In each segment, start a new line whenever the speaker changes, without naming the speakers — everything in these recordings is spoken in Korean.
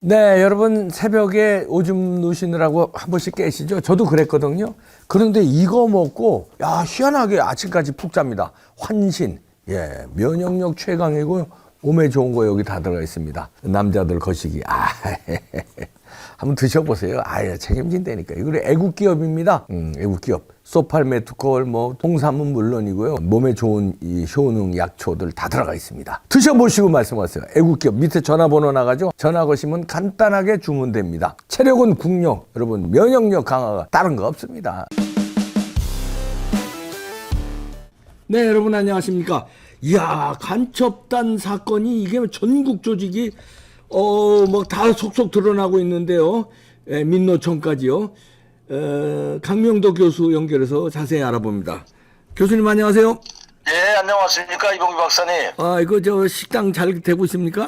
네, 여러분 새벽에 오줌 누시느라고 한 번씩 깨시죠? 저도 그랬거든요. 그런데 이거 먹고 희한하게 아침까지 푹 잡니다. 환신, 면역력 최강이고 몸에 좋은 거 여기 다 들어가 있습니다. 남자들 거시기, 한번 드셔보세요. 책임진다니까. 이거 애국기업입니다. 애국기업. 소팔메트콜, 홍삼은 물론이고요. 몸에 좋은 이 효능 약초들 다 들어가 있습니다. 드셔보시고 말씀하세요. 애국기업 밑에 전화번호 나가죠? 전화 거시면 간단하게 주문됩니다. 체력은 국력, 여러분 면역력 강화가 다른 거 없습니다. 네, 여러분 안녕하십니까? 이야, 간첩단 사건이 이게 전국 조직이 다 속속 드러나고 있는데요. 민노총까지요. 강명도 교수 연결해서 자세히 알아봅니다. 교수님 안녕하세요.
예, 안녕하십니까, 이봉규 박사님.
이거 식당 잘 되고 있습니까?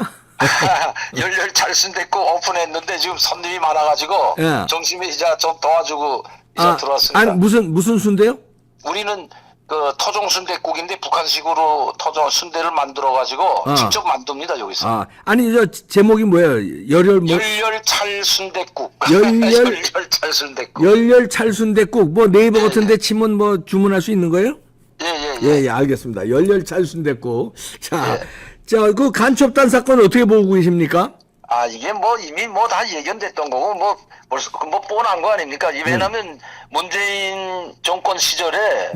열렬 잘 순댓국 오픈했는데 지금 손님이 많아가지고 점심에 이제 좀 도와주고 이제 들어왔습니다.
아니 무슨 순대요?
우리는 그 토종 순댓국인데 북한식으로 토종 순대를 만들어가지고 직접 만듭니다 여기서.
아니 저 제목이 뭐예요?
열렬 찰 순댓국. 열렬 찰 순댓국.
열렬 찰 순댓국. 네이버 같은데 치면 주문할 수 있는 거예요?
예,
알겠습니다. 열렬 찰 순댓국. 자, 그 간첩단 사건 어떻게 보고 계십니까?
이게 이미 다 예견됐던 거고 벌써 뻔한 거 아닙니까? 왜냐면 문재인 정권 시절에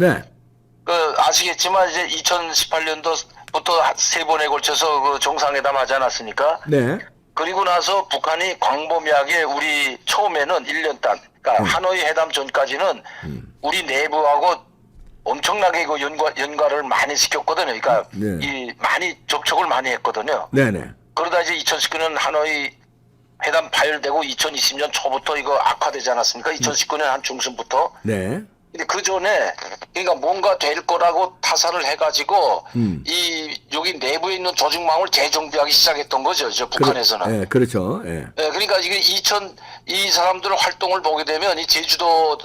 아시겠지만 이제 2018년도부터 세 번에 걸쳐서 그 정상회담 하지 않았습니까?
네.
그리고 나서 북한이 광범위하게 우리 처음에는 1년 단, 그러니까 하노이 회담 전까지는 우리 내부하고 엄청나게 그 연관을 많이 시켰거든요. 그러니까 많이 접촉을 많이 했거든요.
네네.
그러다 이제 2019년 하노이 회담 파열되고 2020년 초부터 이거 악화되지 않았습니까? 2019년 한 중순부터.
네.
근데 그 전에 그러니까 뭔가 될 거라고 타산을 해가지고 여기 내부에 있는 조직망을 재정비하기 시작했던 거죠. 북한에서는.
네, 그렇죠.
그러니까 이게 이 사람들 활동을 보게 되면 이 제주도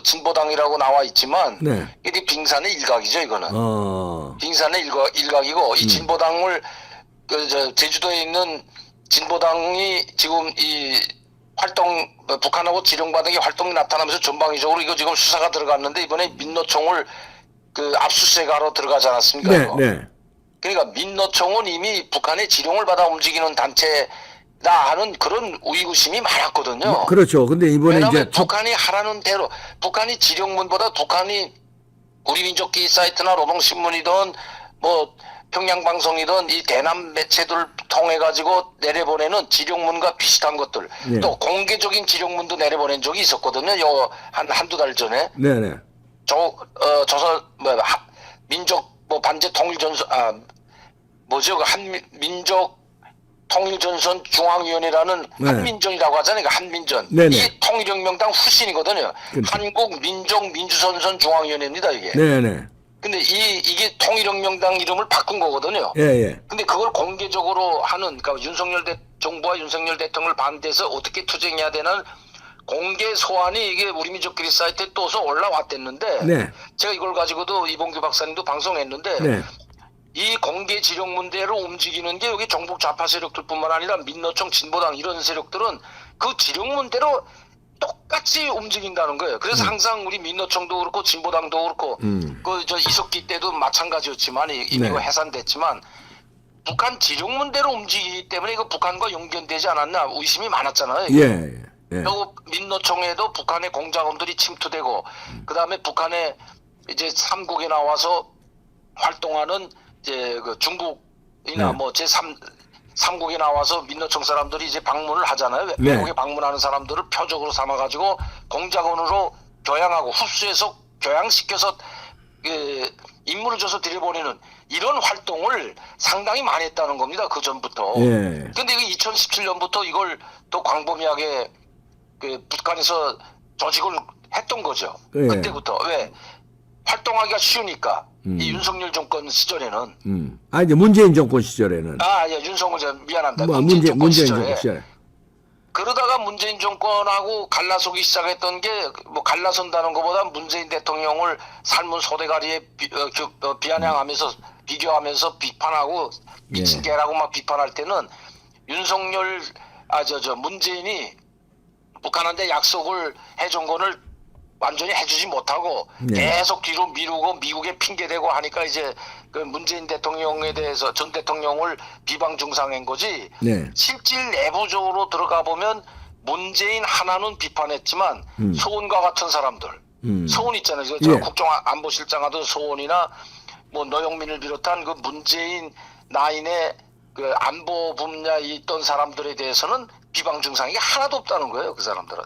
진보당이라고 나와 있지만 이게 빙산의 일각이죠. 이거는. 빙산의 일각이고 이 진보당을 제주도에 있는 진보당이 지금 이 북한하고 지령받은 게 활동이 나타나면서 전방위적으로 이거 지금 수사가 들어갔는데 이번에 민노총을 압수수색하러 들어가지 않았습니까?
네.
그러니까 민노총은 이미 북한의 지령을 받아 움직이는 단체다 하는 그런 의구심이 많았거든요.
그렇죠. 근데 이번에
왜냐하면 북한이 하라는 대로 북한이 지령문보다 북한이 우리 민족기 사이트나 노동신문이든 평양방송이든 이 대남 매체들을 통해 가지고 내려보내는 지령문과 비슷한 것들 또 공개적인 지령문도 내려보낸 적이 있었거든요. 한두 달 전에.
네네.
조선 민족 반제 통일전선 한민족 통일전선 중앙위원회라는 한민전이라고 하잖아요. 한민전. 이 통일혁명당 후신이거든요. 한국 민족 민주선선 중앙위원회입니다. 이게.
네네.
근데 이게 통일혁명당 이름을 바꾼 거거든요. 근데 그걸 공개적으로 하는, 그러니까 정부와 윤석열 대통령을 반대해서 어떻게 투쟁해야 되는 공개 소환이 이게 우리 민족끼리 사이트에 떠서 올라왔댔는데 제가 이걸 가지고도 이봉규 박사님도 방송했는데 이 공개 지령문대로 움직이는 게 여기 정복 좌파 세력들뿐만 아니라 민노총 진보당 이런 세력들은 그 지령문대로 똑같이 움직인다는 거예요. 그래서 항상 우리 민노총도 그렇고 진보당도 그렇고 이석기 때도 마찬가지였지만 이미 해산됐지만 북한 지령문대로 움직이기 때문에 이거 북한과 연결되지 않았나 의심이 많았잖아요. 그리고 민노총에도 북한의 공작원들이 침투되고 그다음에 북한의 이제 삼국에 나와서 활동하는 이제 그 중국이나 삼국에 나와서 민노총 사람들이 이제 방문을 하잖아요. 외국에 방문하는 사람들을 표적으로 삼아가지고 공작원으로 교양하고 흡수해서 교양시켜서 임무를 줘서 들여보내는 이런 활동을 상당히 많이 했다는 겁니다. 그 전부터. 근데 이게 2017년부터 이걸 또 광범위하게 북한에서 조직을 했던 거죠. 그때부터. 왜? 활동하기가 쉬우니까. 이 윤석열 정권 시절에는.
이제 문재인 정권 시절에는.
윤석열 미안합니다.
문재인 정권 시절에.
그러다가 문재인 정권하고 갈라서기 시작했던 게 갈라선다는 것보다 문재인 대통령을 삶은 소대가리에 비아냥하면서 비교하면서 비판하고 미친 개라고 막 비판할 때는 윤석열 문재인이 북한한테 약속을 해준 거를 완전히 해주지 못하고 계속 뒤로 미루고 미국에 핑계대고 하니까 이제 그 문재인 대통령에 대해서 전 대통령을 비방 중상한 거지. 실질 내부적으로 들어가 보면 문재인 하나는 비판했지만 소원과 같은 사람들, 소원 있잖아요. 저 국정안보실장 하던 소원이나 뭐 노영민을 비롯한 그 문재인 라인의 그 안보 분야에 있던 사람들에 대해서는 비방 증상이 하나도 없다는 거예요. 그 사람들은.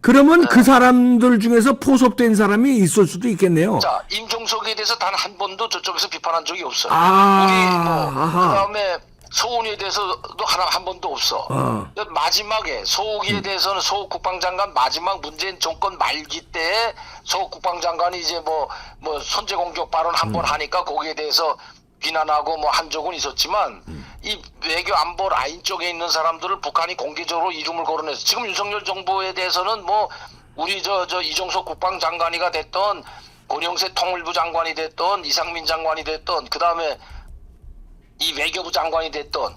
그러면 그 사람들 중에서 포섭된 사람이 있을 수도 있겠네요.
자, 임종석에 대해서 단 한 번도 저쪽에서 비판한 적이 없어요. 그다음에 소은이에 대해서도 한 번도 없어. 마지막에 소욱이에 대해서는 소욱 국방장관 마지막 문재인 정권 말기 때에 소욱 국방장관이 이제 뭐 선제 공격 발언 한 번 하니까 거기에 대해서 비난하고 뭐 한 적은 있었지만 이 외교 안보 라인 쪽에 있는 사람들을 북한이 공개적으로 이름을 거론해서 지금 윤석열 정부에 대해서는 뭐 우리 이종석 국방장관이가 됐던 권영세 통일부 장관이 됐던 이상민 장관이 됐던 그다음에 이 외교부 장관이 됐던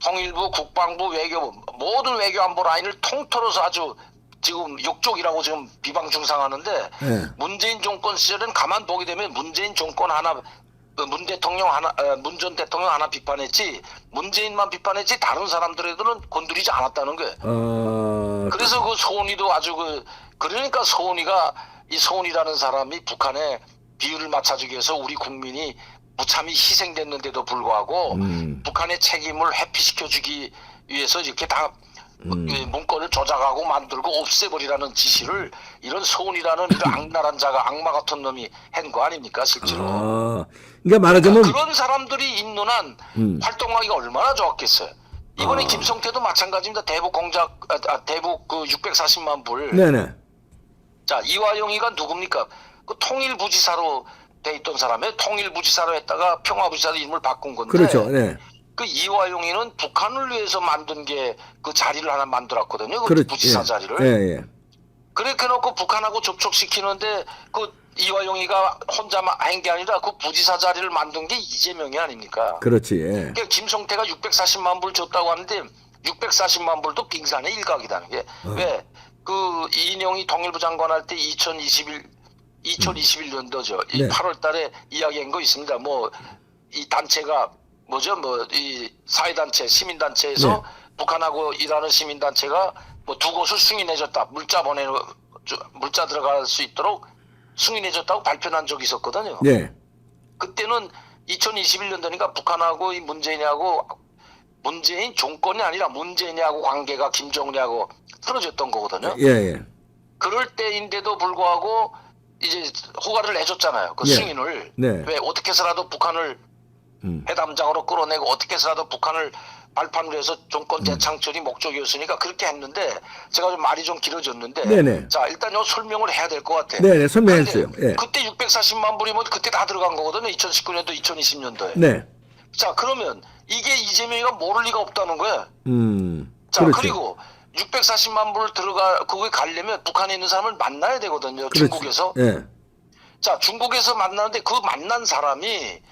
통일부 국방부 외교부 모든 외교 안보 라인을 통틀어서 아주 지금 욕족이라고 지금 비방 중상하는데 문재인 정권 시절은 가만 보게 되면 문재인 정권 하나 문 전 대통령 하나 비판했지 문재인만 비판했지 다른 사람들에도는 건드리지 않았다는 거예요. 그래서 그 소은이도 아주 그러니까 이 소은이라는 사람이 북한에 비율을 맞춰주기 위해서 우리 국민이 무참히 희생됐는데도 불구하고 북한의 책임을 회피시켜주기 위해서 이렇게 다 문건을 조작하고 만들고 없애버리라는 지시를 이런 소은이라는 이런 악랄한 자가 악마 같은 놈이 한 거 아닙니까 실제로.
그러니까 말하자면
그런 사람들이 있는 한 활동하기가 얼마나 좋았겠어요. 이번에 김성태도 마찬가지입니다. 대북 공작 대북 그 640만 불.
네네.
자, 이화영이가 누굽니까? 그 통일부지사로 돼 있던 사람이에요. 통일부지사로 했다가 평화부지사로 이름을 바꾼 건데.
그렇죠. 네.
그 이화영이는 북한을 위해서 만든 게 그 자리를 하나 만들었거든요. 그 부지사 자리를. 그렇게 놓고 북한하고 접촉시키는데 그 이화영이가 혼자 한 게 아니라 그 부지사 자리를 만든 게 이재명이 아닙니까?
그렇지.
그러니까 김성태가 640만 불 줬다고 하는데 640만 불도 빙산의 일각이다는 게 왜? 그 이인영이 통일부 장관 할 때 2021년도죠. 이 8월 달에 이야기한 거 있습니다. 뭐 이 단체가 뭐죠? 뭐 이 사회단체, 시민단체에서 북한하고 일하는 시민단체가 뭐 두 곳을 승인해줬다. 물자 들어갈 수 있도록 승인해줬다고 발표한 적이 있었거든요. 그때는 2021년도니까 북한하고 이 문재인하고 문재인 정권이 아니라 문재인하고 관계가 김정은하고 틀어졌던 거거든요. 그럴 때인데도 불구하고 이제 허가를 내줬잖아요. 그 승인을. 왜 어떻게 해서라도 북한을 회담장으로 끌어내고 어떻게 해서라도 북한을 발판으로 해서 정권 재창출이 목적이었으니까 그렇게 했는데 제가 좀 말이 좀 길어졌는데 자 일단 요 설명을 해야 될 것 같아요.
네네 설명해 주세요.
그때 640만 불이면 그때 다 들어간 거거든요. 2019년도 2020년도에. 자 그러면 이게 이재명이가 모를 리가 없다는 거예요. 자
그렇죠.
그리고 640만 불 거기 가려면 북한에 있는 사람을 만나야 되거든요. 중국에서. 자 중국에서 만나는데 그 만난 사람이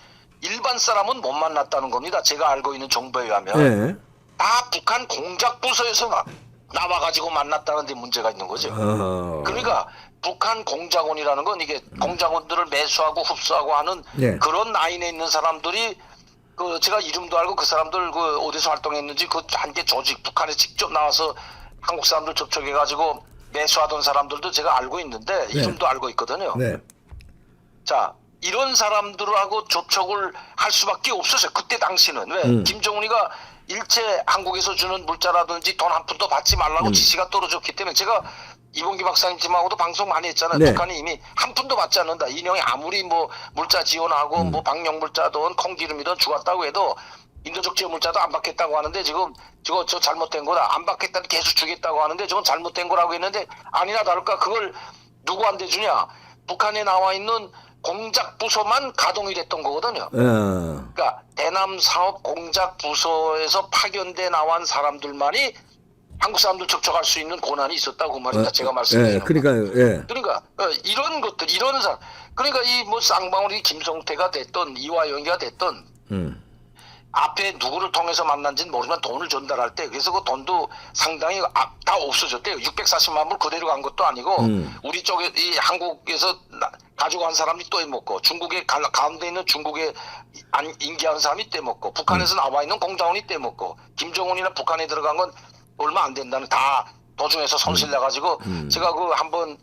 일반 사람은 못 만났다는 겁니다. 제가 알고 있는 정보에 의하면 다 북한 공작부서에서 나와가지고 만났다는 데 문제가 있는 거죠. 그러니까 북한 공작원이라는 건 이게 공작원들을 매수하고 흡수하고 하는 그런 라인에 있는 사람들이 그 제가 이름도 알고 그 사람들 그 어디서 활동했는지 그 한 개 조직 북한에 직접 나와서 한국 사람들 접촉해가지고 매수하던 사람들도 제가 알고 있는데 이름도 알고 있거든요. 자. 이런 사람들하고 접촉을 할 수밖에 없었어요. 그때 당시는. 왜? 김정은이가 일체 한국에서 주는 물자라든지 돈 한 푼도 받지 말라고 지시가 떨어졌기 때문에 제가 이봉기 박사님 팀하고도 방송 많이 했잖아요. 북한이 이미 한 푼도 받지 않는다. 인형이 아무리 뭐 물자 지원하고 뭐 방역 물자든 콩기름이든 주었다고 해도 인도적 지원 물자도 안 받겠다고 하는데 지금 저 잘못된 거다. 안 받겠다는 계속 주겠다고 하는데 저건 잘못된 거라고 했는데 아니나 다를까 그걸 누구한테 주냐. 북한에 나와 있는 공작부서만 가동이 됐던 거거든요. 그러니까 대남 사업 공작부서에서 파견돼 나온 사람들만이 한국 사람들 접촉할 수 있는 권한이 있었다고 말입니다. 제가 말씀드린 거. 그러니까 이런 것들, 이런 사람, 그러니까 이 뭐 쌍방울이 김성태가 됐던 이화영이가 됐던 앞에 누구를 통해서 만난지는 모르지만 돈을 전달할 때 그래서 그 돈도 상당히 다 없어졌대요. 640만 불 그대로 간 것도 아니고 우리 쪽에 이 한국에서 가지고 간 사람이 또 해먹고 중국에 가운데 있는 중국에 인계한 사람이 떼먹고 북한에서 나와 있는 공자원이 떼먹고 김정은이나 북한에 들어간 건 얼마 안 된다는 다 도중에서 손실 내가지고 제가 그 한번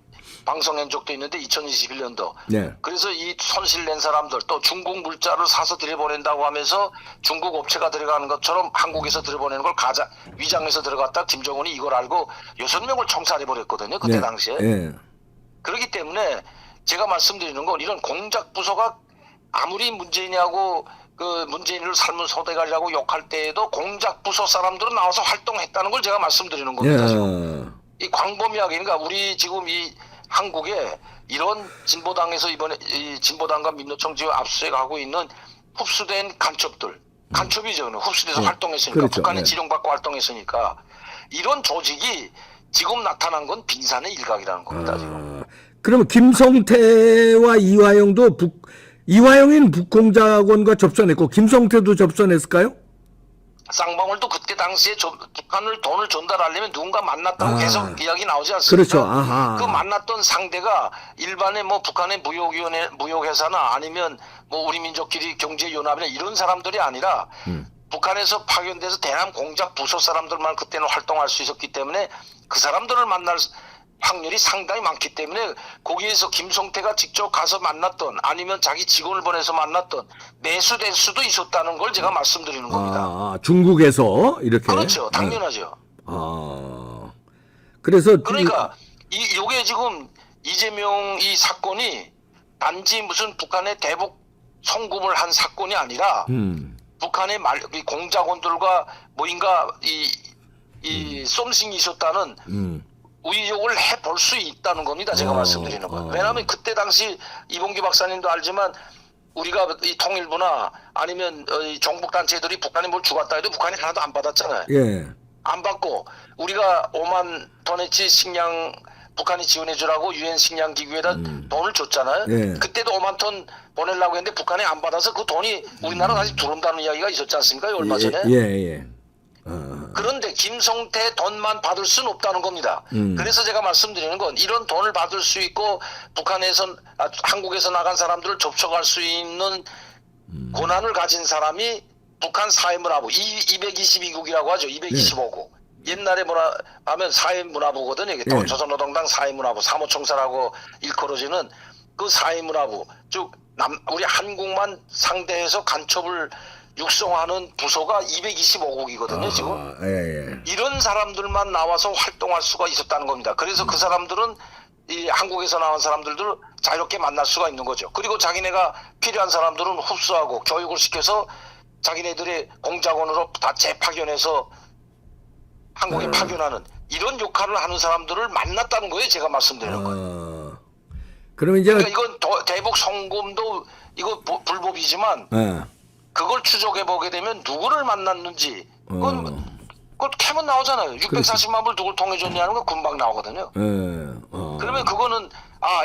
방송한 적도 있는데 2021년도
네.
그래서 이 손실 낸 사람들 또 중국 물자를 사서 들여보낸다고 하면서 중국 업체가 들어가는 것처럼 한국에서 들여보내는 걸 가자 위장해서 들어갔다 김정은이 이걸 알고 6명을 총살해버렸거든요. 그때
네.
당시에.
네.
그렇기 때문에 제가 말씀드리는 건 이런 공작 부서가 아무리 문재인이하고 그 문재인을 삶은 소대가리라고 욕할 때에도 공작 부서 사람들은 나와서 활동했다는 걸 제가 말씀드리는 겁니다. 지금. 이 광범위하게 그러니까 우리 지금 이 한국에 이런 진보당에서 이번에 이 진보당과 민노총 지금 압수수색하고 있는 흡수된 간첩이죠. 흡수돼서 활동했으니까
그렇죠.
북한에 지령받고 활동했으니까 이런 조직이 지금 나타난 건 빙산의 일각이라는 겁니다. 지금.
그러면 김성태와 이화영도 이화영은 북공작원과 접선했고 김성태도 접선했을까요?
쌍방울도 그때 당시에 북한을 돈을 전달하려면 누군가 만났다고 계속 이야기 나오지 않습니까?
그렇죠. 아하.
그 만났던 상대가 일반의 뭐 북한의 무역회사나 아니면 뭐 우리 민족끼리 경제연합이나 이런 사람들이 아니라 북한에서 파견돼서 대남 공작 부서 사람들만 그때는 활동할 수 있었기 때문에 그 사람들을 만날 확률이 상당히 많기 때문에 거기에서 김성태가 직접 가서 만났던 아니면 자기 직원을 보내서 만났던 매수될 수도 있었다는 걸 제가 말씀드리는 겁니다.
중국에서 이렇게.
그렇죠. 당연하죠.
그래서
그러니까 요게 지금 이재명 이 사건이 단지 무슨 북한의 대북 송금을 한 사건이 아니라 북한의 이 공작원들과 뭐인가 이 썸씽이 있었다는 의혹을 해볼 수 있다는 겁니다. 제가 말씀드리는 건. 왜냐하면 그때 당시 이봉기 박사님도 알지만 우리가 이 통일부나 아니면 이 종북단체들이 북한에 뭘 주갔다 해도 북한이 하나도 안 받았잖아요.
예.
안 받고 우리가 5만 톤어치 식량 북한이 지원해주라고 유엔 식량 기구에다 돈을 줬잖아요.
예.
그때도 5만 톤 보내려고 했는데 북한이 안 받아서 그 돈이 우리나라 다시 들어온다는 이야기가 있었지 않습니까? 얼마 전에.
예.
그런데 김성태 돈만 받을 수는 없다는 겁니다. 그래서 제가 말씀드리는 건 이런 돈을 받을 수 있고 북한에서 한국에서 나간 사람들을 접촉할 수 있는 권한을 가진 사람이 북한 사회문화부 222국이라고 하죠. 225국. 옛날에 뭐라 하면 사회문화부거든요. 이게 조선노동당 사회문화부 사무총사라고 일컬어지는 그 사회문화부 즉 우리 한국만 상대해서 간첩을 육성하는 부서가 225국이거든요. 지금. 이런 사람들만 나와서 활동할 수가 있었다는 겁니다. 그래서 그 사람들은 이 한국에서 나온 사람들도 자유롭게 만날 수가 있는 거죠. 그리고 자기네가 필요한 사람들은 흡수하고 교육을 시켜서 자기네들의 공작원으로 다 재파견해서 한국에 파견하는 이런 역할을 하는 사람들을 만났다는 거예요. 제가 말씀드리는 건.
그러면 이제
그러니까 이건 대북 송금도 이거 불법이지만 그걸 추적해 보게 되면 누구를 만났는지 그건 캐면 나오잖아요. 640만 불 누굴 통해 줬냐는 거 금방 나오거든요. 그러면 그거는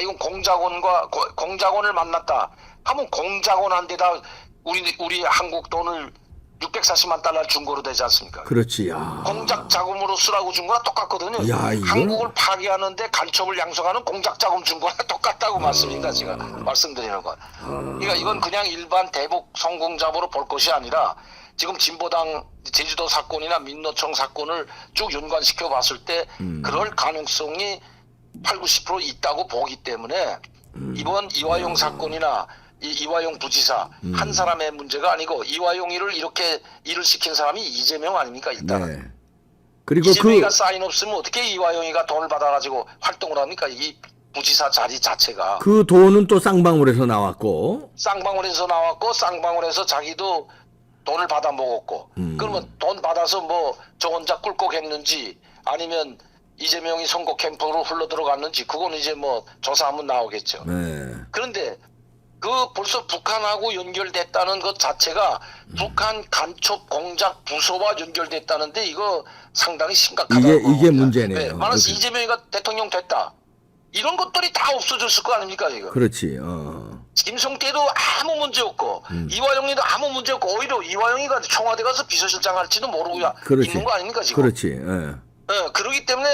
이건 공작원을 만났다 하면 공작원한테다 우리 한국 돈을 640만 달러 준 거로 되지 않습니까?
그렇지.
공작 자금으로 쓰라고 준 거랑 똑같거든요. 한국을 파괴하는데 간첩을 양성하는 공작 자금 준 거랑 똑같다고 말씀입니다. 제가 말씀드리는 건. 그러니까 이건 그냥 일반 대북 성공잡으로 볼 것이 아니라 지금 진보당 제주도 사건이나 민노총 사건을 쭉 연관시켜 봤을 때 그럴 가능성이 80~90% 있다고 보기 때문에 이번 이화영 사건이나 이화영 부지사 한 사람의 문제가 아니고 이화영이를 이렇게 일을 시킨 사람이 이재명 아닙니까 일단은.
그리고
이재명이가 사인 없으면 어떻게 이화영이가 돈을 받아가지고 활동을 합니까? 이 부지사 자리 자체가.
그 돈은 또 쌍방울에서 나왔고.
쌍방울에서 자기도 돈을 받아 먹었고. 그러면 돈 받아서 뭐 저 혼자 꿀꺽했는지 아니면 이재명이 선거 캠프로 흘러 들어갔는지 그거는 이제 뭐 조사하면 나오겠죠. 그런데 그 벌써 북한하고 연결됐다는 것 자체가 북한 간첩 공작 부서와 연결됐다는데 이거 상당히 심각하다고.
이게 문제네요.
만약에 이재명이가 대통령 됐다. 이런 것들이 다 없어졌을 거 아닙니까 지금.
그렇지.
김성태도 아무 문제 없고 이화영이도 아무 문제 없고 오히려 이화영이가 청와대 가서 비서실장 할지도 모르고 있는 거 아닙니까 지금?
그렇지. 예.
그렇기 때문에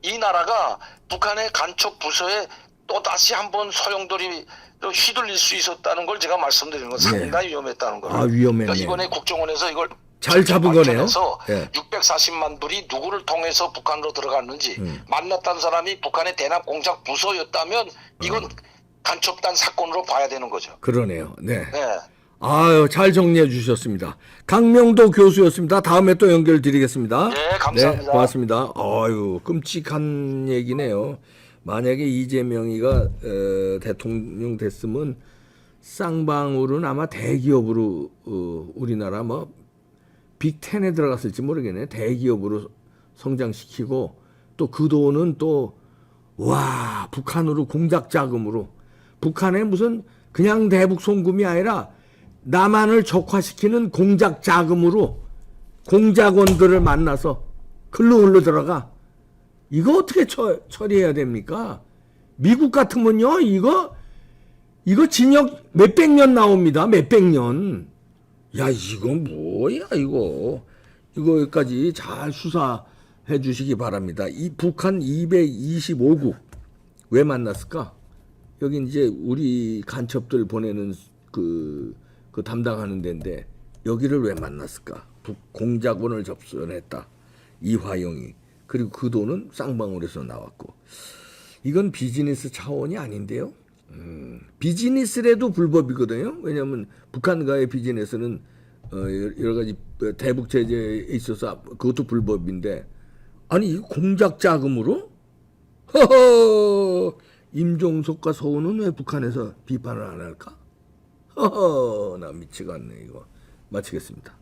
이 나라가 북한의 간첩 부서에 또 다시 한번 소용돌이 휘둘릴 수 있었다는 걸 제가 말씀드리는 건 상당히 위험했다는 거예요.
아, 위험했네.
그러니까 이번에 국정원에서 이걸
잘 잡은 거네요.
예. 640만 불이 누구를 통해서 북한으로 들어갔는지 만났다는 사람이 북한의 대납 공작 부서였다면 이건 간첩단 사건으로 봐야 되는 거죠.
그러네요. 네.
네.
아유, 잘 정리해 주셨습니다. 강명도 교수였습니다. 다음에 또 연결드리겠습니다.
네, 감사합니다.
네, 고맙습니다. 아유, 끔찍한 얘기네요. 만약에 이재명이가 대통령 됐으면 쌍방울은 아마 대기업으로 우리나라 뭐 빅10에 들어갔을지 모르겠네. 대기업으로 성장시키고 또 그 돈은 또 와, 북한으로 공작 자금으로 북한에 무슨 그냥 대북 송금이 아니라 남한을 적화시키는 공작 자금으로 공작원들을 만나서 흘러 들어가. 이거 어떻게 처리해야 됩니까? 미국 같으면요, 이거 징역 몇백 년 나옵니다. 몇백 년. 야, 이거 뭐야, 이거. 이거까지 잘 수사해 주시기 바랍니다. 이 북한 225국 왜 만났을까? 여기 이제 우리 간첩들 보내는 그 담당하는 데인데 여기를 왜 만났을까? 공작원을 접선했다. 이화영이. 그리고 그 돈은 쌍방울에서 나왔고. 이건 비즈니스 차원이 아닌데요. 비즈니스라도 불법이거든요. 왜냐하면 북한과의 비즈니스는 여러 가지 대북 제재에 있어서 그것도 불법인데 아니 이 공작 자금으로? 허허, 임종석과 서훈은 왜 북한에서 비판을 안 할까? 허허, 나 미치겠네 이거. 마치겠습니다.